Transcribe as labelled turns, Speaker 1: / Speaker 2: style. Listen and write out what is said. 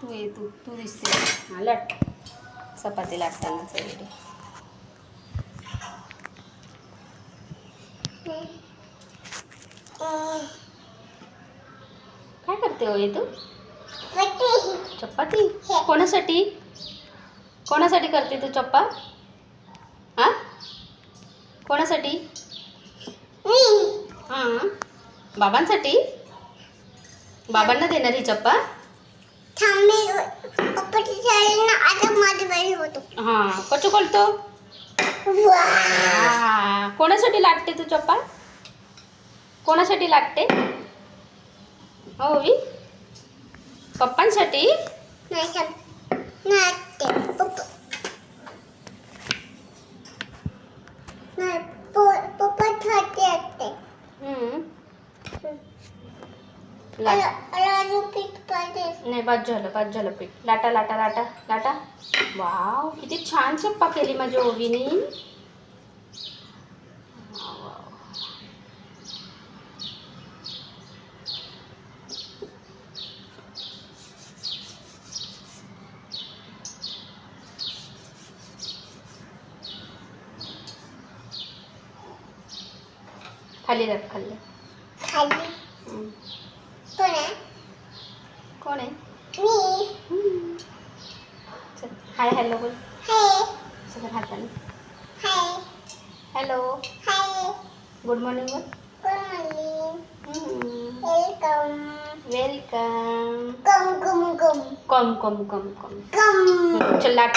Speaker 1: तू ये, तू दिसते. हा लाट, चपाती लाटतानाच रेडी. काय करते हो ये तू? चपाती. कोणासाठी कोणासाठी करते तू चप्पा? हा, कोणासाठी? हां, बाबांसाठी. बाबांना देणार ही चप्पा? हां, कचू खोलतो. कोणासाठी लागते तू चप्पा? कोणासाठी लागते? हो वी, पप्पांसाठी. नाही, बस झालं पीठ. लाटा लाटा लाटा लाटा. वाव, किती छान चप्पा केली माझ्या ओवीनी. खाली रख, खाली. कोण आहे? चल, हाय हॅलो बोल. सगळं हाताने हॅलो, गुड मॉर्निंग बोल. वेलकम. कम कम कम कम. चल लाट.